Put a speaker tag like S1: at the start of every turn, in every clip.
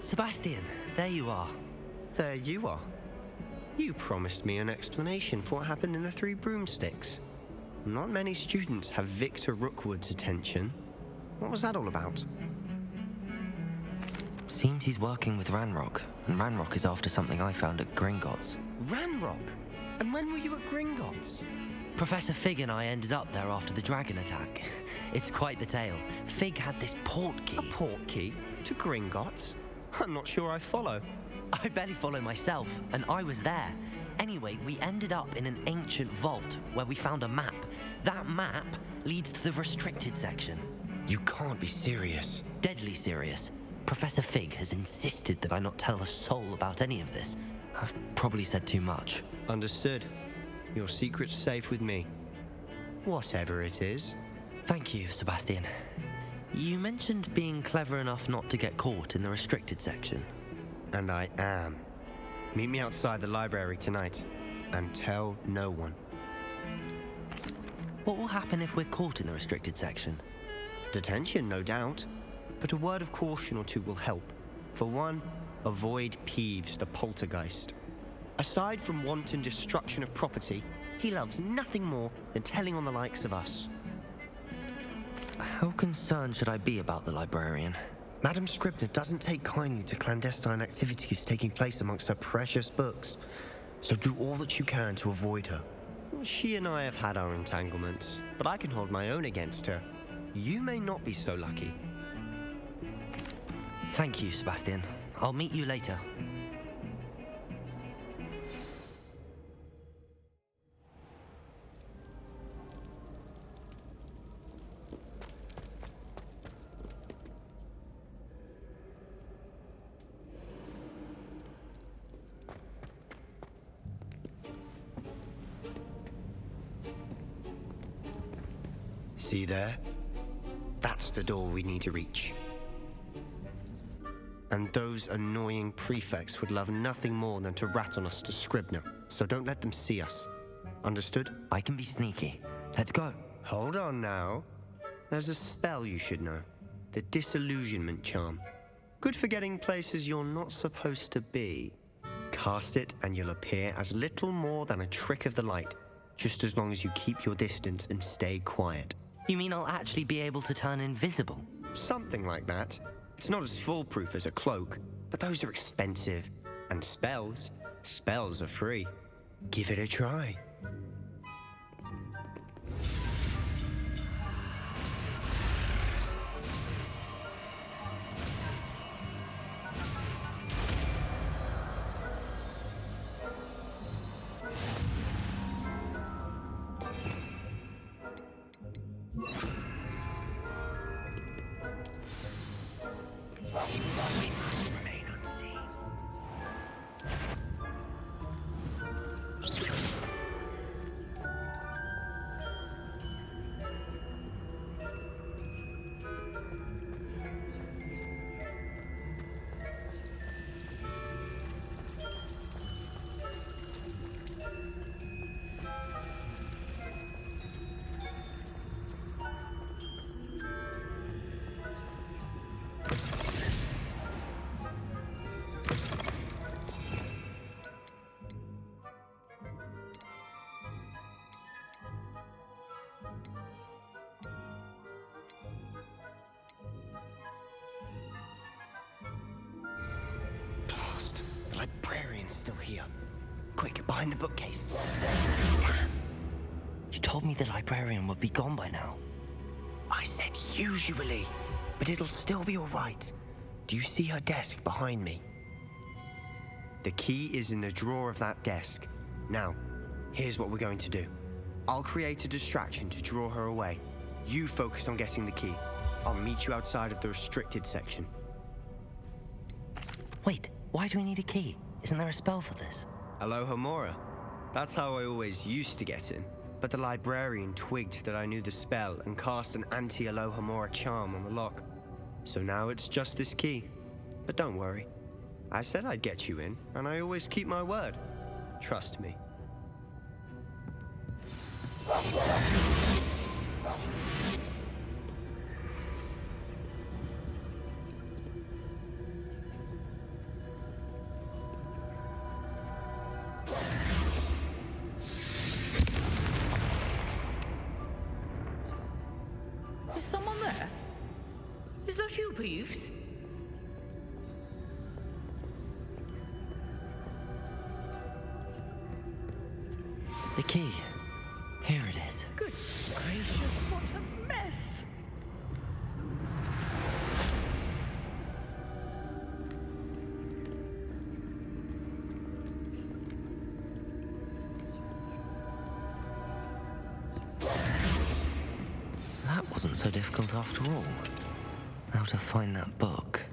S1: Sebastian, there you are.
S2: There you are. You promised me an explanation for what happened in the Three Broomsticks. Not many students have Victor Rookwood's attention. What was that all about?
S1: Seems he's working with Ranrock, and Ranrock is after something I found at Gringotts.
S2: Ranrock? And when were you at Gringotts?
S1: Professor Fig and I ended up there after the dragon attack. It's quite the tale. Fig had this port key.
S2: A port key? To Gringotts? I'm not sure I follow.
S1: I barely follow myself, and I was there. Anyway, we ended up in an ancient vault where we found a map. That map leads to the restricted section.
S2: You can't be serious.
S1: Deadly serious. Professor Fig has insisted that I not tell a soul about any of this. I've probably said too much.
S2: Understood. Your secret's safe with me. Whatever it is.
S1: Thank you, Sebastian. You mentioned being clever enough not to get caught in the restricted section.
S2: And I am. Meet me outside the library tonight, and tell no one.
S1: What will happen if we're caught in the restricted section?
S2: Detention, no doubt. But a word of caution or two will help. For one, avoid Peeves, the poltergeist. Aside from wanton destruction of property, he loves nothing more than telling on the likes of us.
S1: How concerned should I be about the librarian?
S2: Madam Scribner doesn't take kindly to clandestine activities taking place amongst her precious books, so do all that you can to avoid her. She and I have had our entanglements, but I can hold my own against her. You may not be so lucky.
S1: Thank you, Sebastian. I'll meet you later.
S2: See there? That's the door we need to reach. And those annoying prefects would love nothing more than to rat on us to Scribner, so don't let them see us. Understood?
S1: I can be sneaky. Let's go.
S2: Hold on now. There's a spell you should know. The Disillusionment Charm. Good for getting places you're not supposed to be. Cast it and you'll appear as little more than a trick of the light, just as long as you keep your distance and stay quiet.
S1: You mean I'll actually be able to turn invisible?
S2: Something like that. It's not as foolproof as a cloak, but those are expensive. And spells are free. Give it a try. We must remain unseen. The librarian's still here. Quick, behind the bookcase.
S1: Damn. You told me the librarian would be gone by now.
S2: I said usually, but it'll still be all right. Do you see her desk behind me? The key is in the drawer of that desk. Now, here's what we're going to do. I'll create a distraction to draw her away. You focus on getting the key. I'll meet you outside of the restricted section.
S1: Wait, why do we need a key? Isn't there a spell for this?
S2: Alohomora. That's how I always used to get in. But the librarian twigged that I knew the spell and cast an anti-Alohomora charm on the lock. So now it's just this key. But don't worry. I said I'd get you in, and I always keep my word. Trust me.
S3: Peeves?
S1: The key. Here it is.
S3: Good gracious, what a mess!
S1: That wasn't so difficult after all. Now to find that book.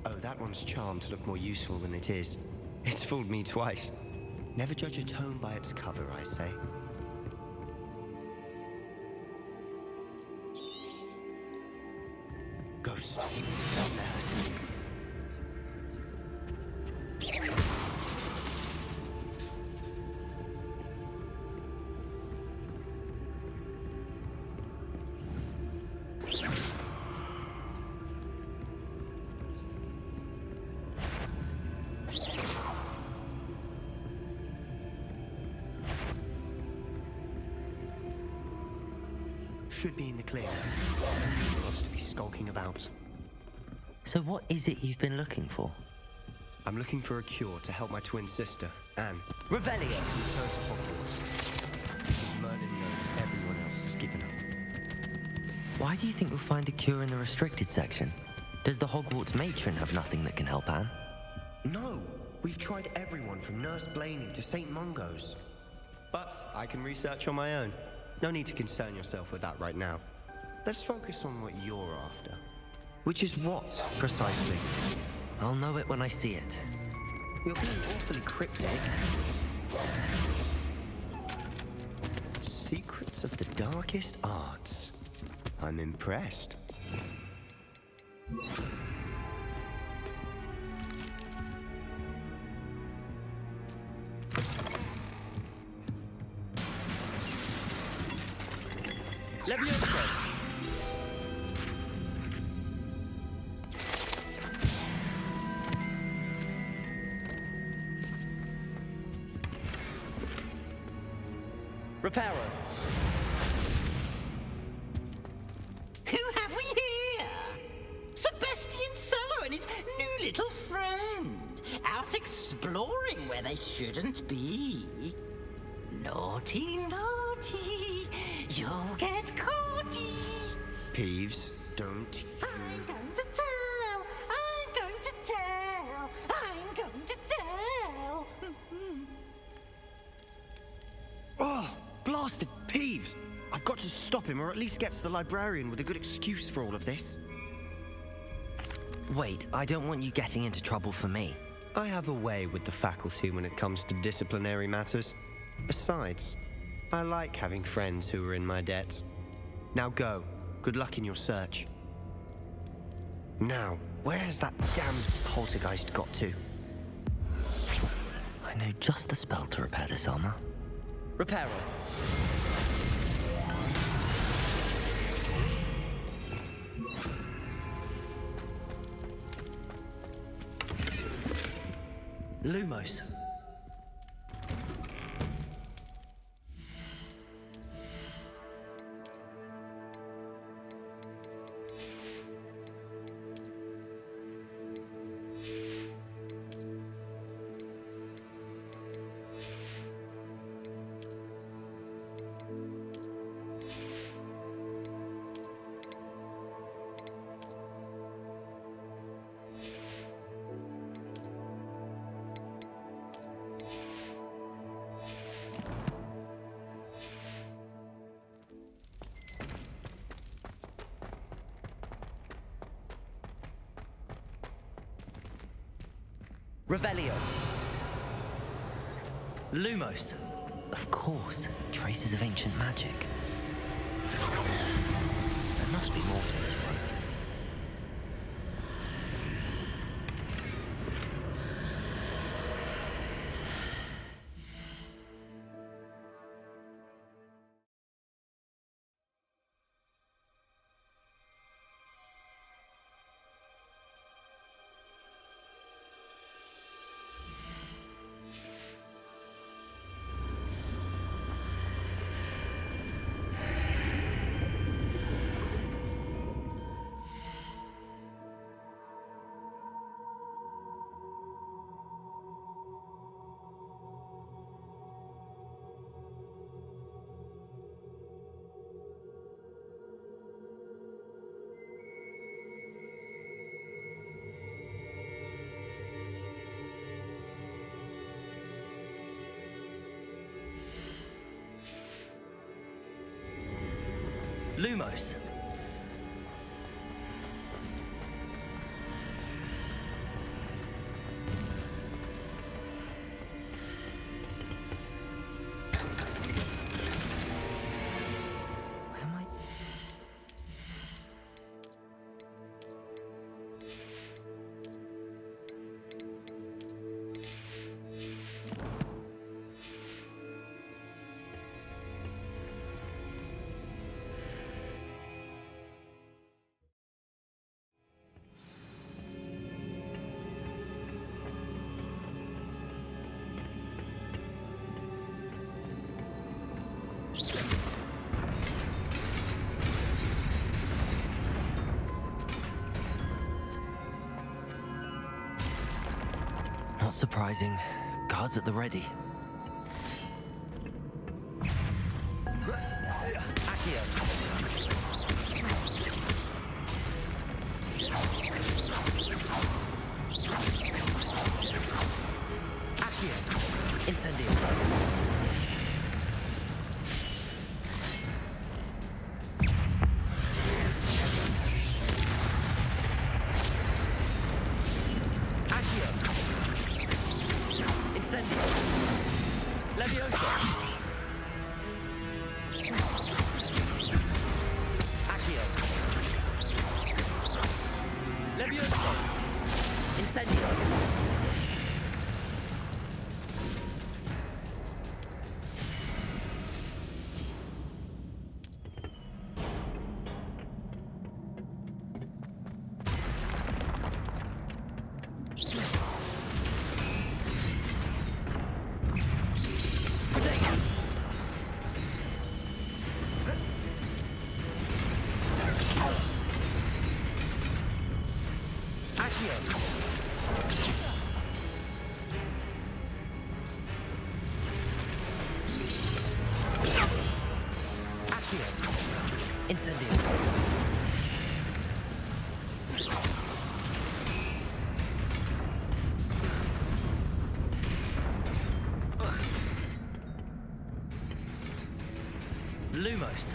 S2: Oh, that one's charmed to look more useful than it is. It's fooled me twice. Never judge a tome by its cover, I say. Ghost, never seen. Should be in the clear. Wants to be skulking about.
S1: So what is it you've been looking for?
S2: I'm looking for a cure to help my twin sister, Anne,
S1: Revelio!
S2: return to Hogwarts. Because Merlin knows everyone else has given up.
S1: Why do you think you'll find a cure in the restricted section? Does the Hogwarts matron have nothing that can help Anne?
S2: No! We've tried everyone from Nurse Blaney to St. Mungo's. But I can research on my own. No need to concern yourself with that right now. Let's focus on what you're after. Which is what, precisely?
S1: I'll know it when I see it.
S2: You're being awfully cryptic. Secrets of the darkest arts. I'm impressed.
S1: Levioso! Reparo!
S4: Who have we here? Sebastian Cello and his new little friend, out exploring where they shouldn't be. Naughty, naughty, you'll get caughty.
S2: Peeves, don't.
S4: I'm going to tell, I'm going to tell, I'm going to tell.
S2: Oh, blasted Peeves! I've got to stop him, or at least get to the librarian with a good excuse for all of this.
S1: Wait, I don't want you getting into trouble for me.
S2: I have a way with the faculty when it comes to disciplinary matters. Besides, I like having friends who are in my debt. Now go. Good luck in your search. Now, where has that damned poltergeist got to?
S1: I know just the spell to repair this armor. Reparo! Lumos. Revelio. Lumos. Of course, traces of ancient magic. There must be more to this one. Lumos. Where am I? Not surprising. Guards at the ready. Accio. Accio. Incendio. Incendio. Levioso. Accio. Levioso. Incendio. Incendio. Lumos.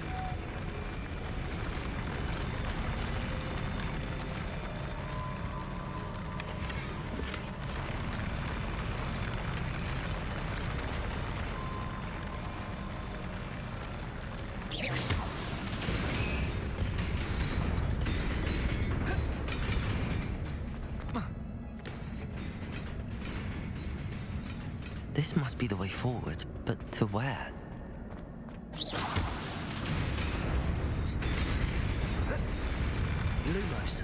S1: This must be the way forward, but to where? Lumos.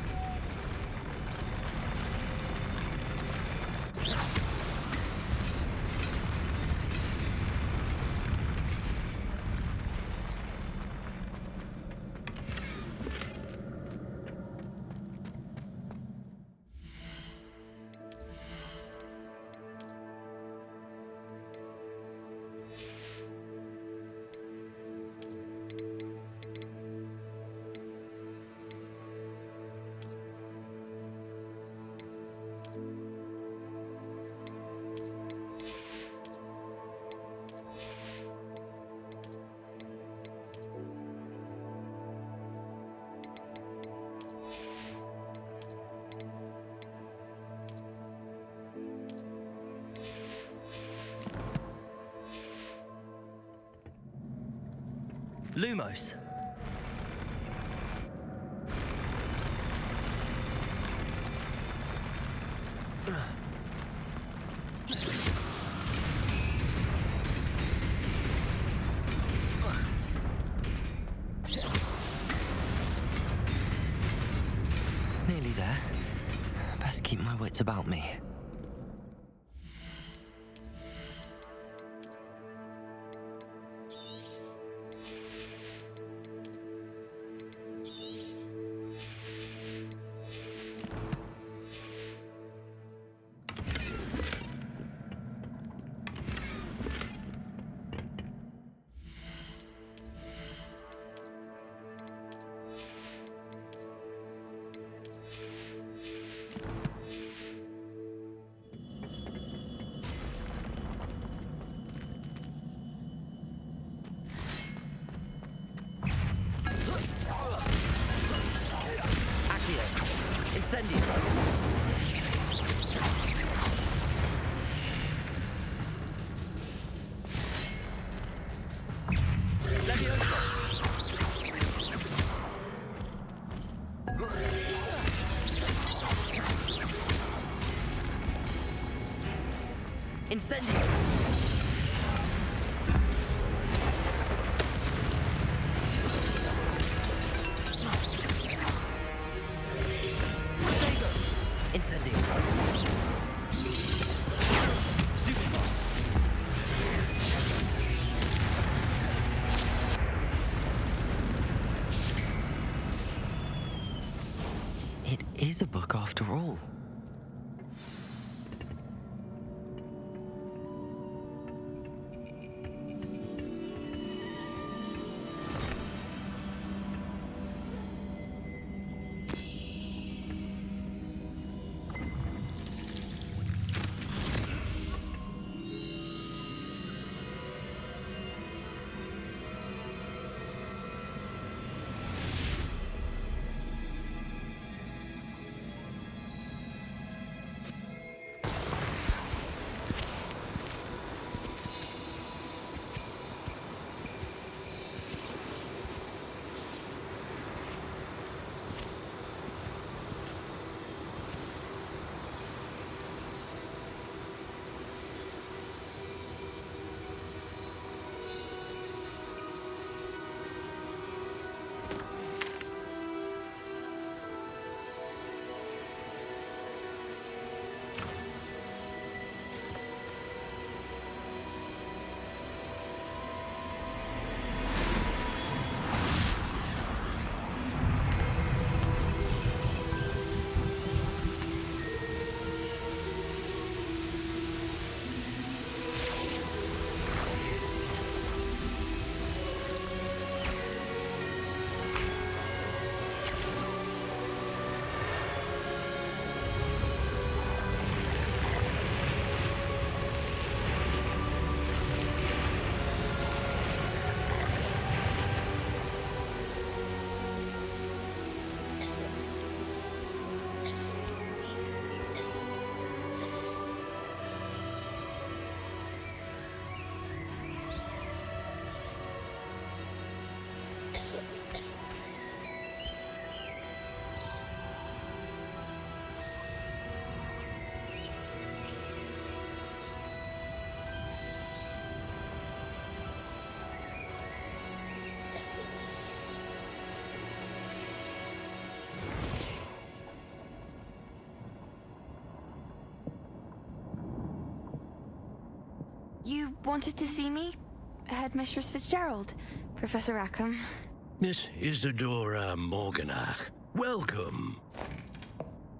S1: Lumos. Nearly there. Best keep my wits about me. Incendio! Potato! Incendio! Stupefy! It is a book after all.
S3: You wanted to see me? Headmistress Fitzgerald, Professor Rackham.
S5: Miss Isadora Morganach, welcome.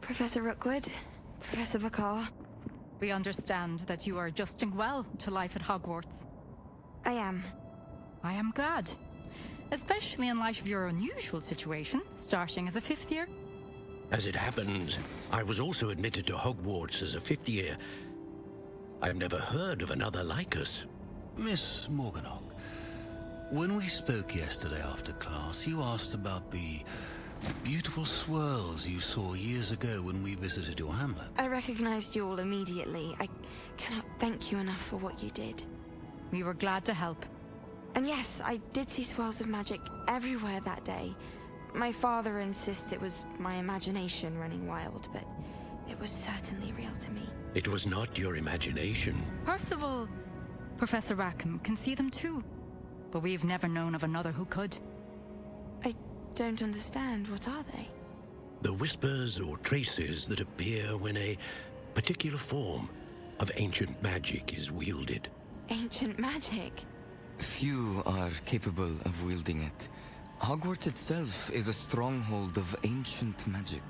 S3: Professor Rookwood, Professor Bakar.
S6: We understand that you are adjusting well to life at Hogwarts.
S3: I am.
S6: I am glad. Especially in light of your unusual situation, starting as a fifth year.
S5: As it happens, I was also admitted to Hogwarts as a fifth year. I've never heard of another like us.
S7: Miss Morganach, when we spoke yesterday after class, you asked about the beautiful swirls you saw years ago when we visited your hamlet.
S3: I recognized you all immediately. I cannot thank you enough for what you did.
S6: We were glad to help.
S3: And yes, I did see swirls of magic everywhere that day. My father insists it was my imagination running wild, but it was certainly real to me.
S5: It was not your imagination.
S6: Percival, Professor Rackham can see them too. But we've never known of another who could.
S3: I don't understand. What are they?
S5: The whispers or traces that appear when a particular form of ancient magic is wielded.
S3: Ancient magic?
S8: Few are capable of wielding it. Hogwarts itself is a stronghold of ancient magic.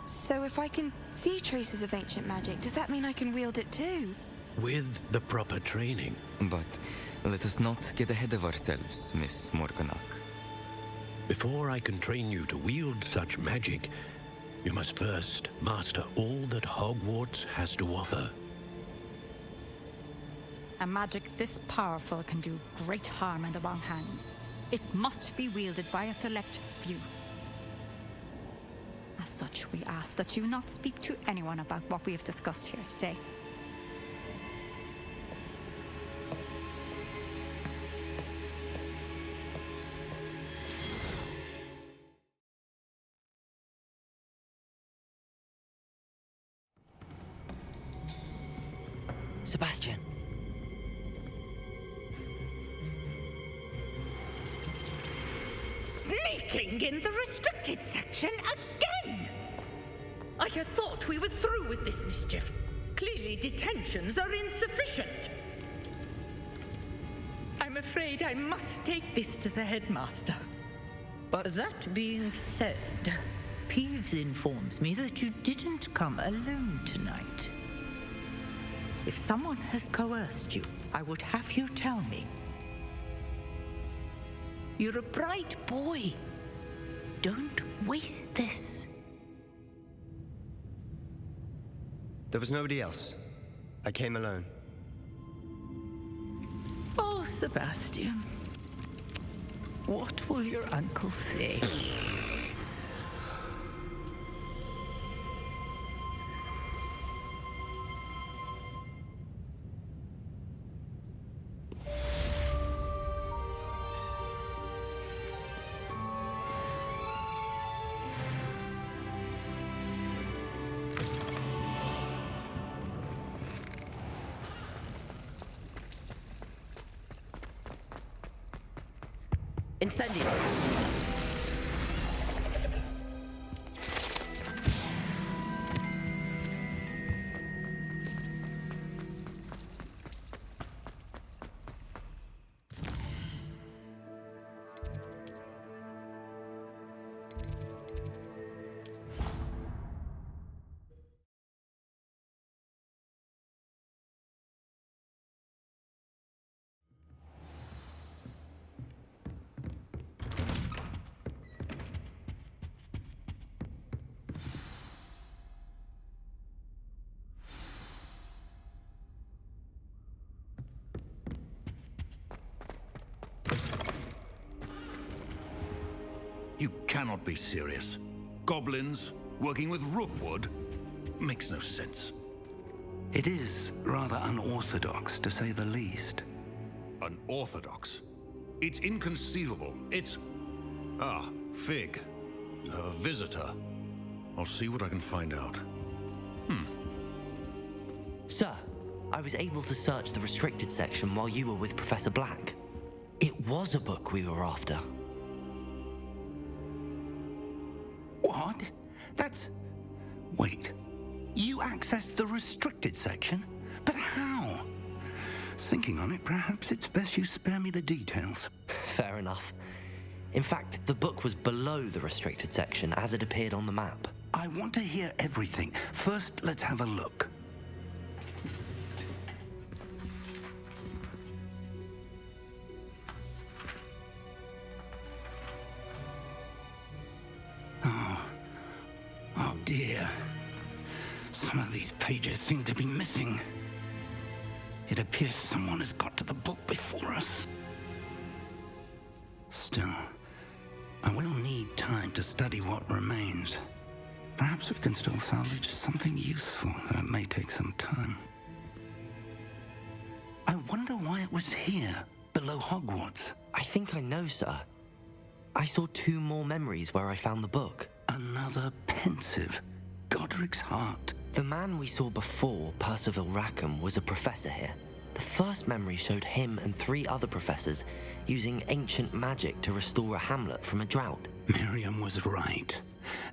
S3: So if I can see traces of ancient magic, does that mean I can wield it too?
S5: With the proper training.
S8: But let us not get ahead of ourselves, Miss Morganach.
S5: Before I can train you to wield such magic, you must first master all that Hogwarts has to offer.
S6: A magic this powerful can do great harm in the wrong hands. It must be wielded by a select few. As such, we ask that you not speak to anyone about what we have discussed here today.
S1: Sebastian.
S9: Sneaking in the restricted section again! I had thought we were through with this mischief. Clearly detentions are insufficient. I'm afraid I must take this to the headmaster.
S10: But that being said, Peeves informs me that you didn't come alone tonight. If someone has coerced you, I would have you tell me. You're a bright boy. Don't waste this.
S2: There was nobody else. I came alone.
S10: Oh, Sebastian. What will your uncle say?
S1: Incendio!
S5: You cannot be serious. Goblins working with Rookwood? Makes no sense.
S7: It is rather unorthodox, to say the least.
S5: Unorthodox? It's inconceivable. It's... Ah, Fig. You have a visitor. I'll see what I can find out.
S1: Sir, I was able to search the restricted section while you were with Professor Black. It was a book we were after.
S7: What? That's... Wait. You accessed the restricted section? But how? Thinking on it, perhaps it's best you spare me the details.
S1: Fair enough. In fact, the book was below the restricted section as it appeared on the map.
S7: I want to hear everything. First, let's have a look. Oh dear. Some of these pages seem to be missing. It appears someone has got to the book before us. Still, I will need time to study what remains. Perhaps we can still salvage something useful, though it may take some time. I wonder why it was here, below Hogwarts.
S1: I think I know, sir. I saw 2 more memories where I found the book.
S7: Another pensive Godric's heart.
S1: The man we saw before, Percival Rackham, was a professor here. The first memory showed him and 3 other professors using ancient magic to restore a hamlet from a drought.
S7: Miriam was right.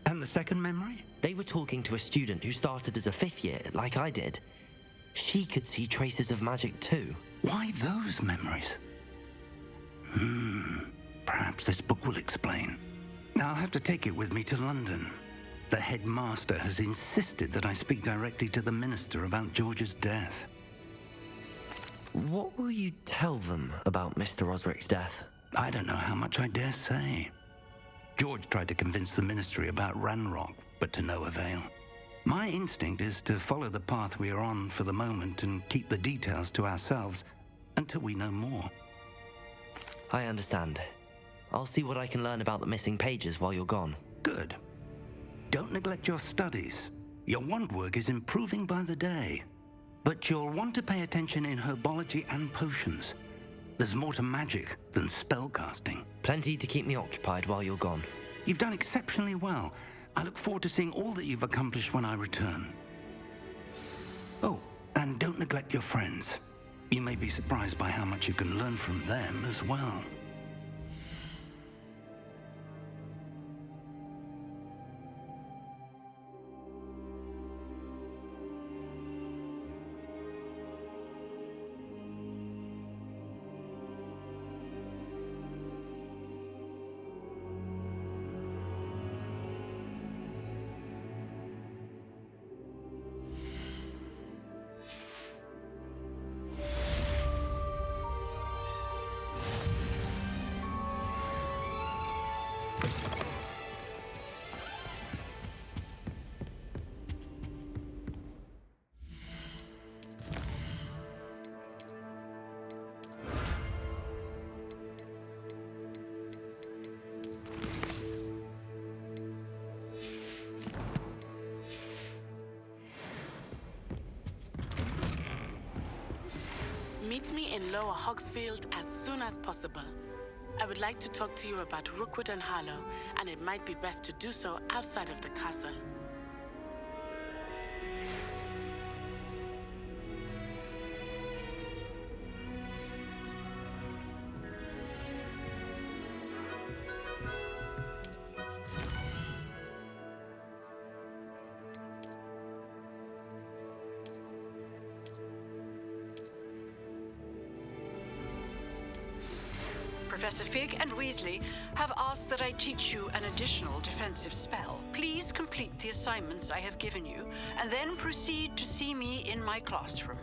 S7: And the second memory?
S1: They were talking to a student who started as a 5th year, like I did. She could see traces of magic too.
S7: Why those memories? Perhaps this book will explain. I'll have to take it with me to London. The headmaster has insisted that I speak directly to the minister about George's death.
S1: What will you tell them about Mr. Osric's death?
S7: I don't know how much I dare say. George tried to convince the ministry about Ranrock, but to no avail. My instinct is to follow the path we are on for the moment and keep the details to ourselves until we know more.
S1: I understand. I'll see what I can learn about the missing pages while you're gone.
S7: Good. Don't neglect your studies. Your wand work is improving by the day. But you'll want to pay attention in herbology and potions. There's more to magic than spellcasting.
S1: Plenty to keep me occupied while you're gone.
S7: You've done exceptionally well. I look forward to seeing all that you've accomplished when I return. Oh, And don't neglect your friends. You may be surprised by how much you can learn from them as well.
S11: Meet me in Lower Hogsfield as soon as possible. I would like to talk to you about Rookwood and Harlow, and it might be best to do so outside of the castle.
S12: Professor Fig and Weasley have asked that I teach you an additional defensive spell. Please complete the assignments I have given you, and then proceed to see me in my classroom.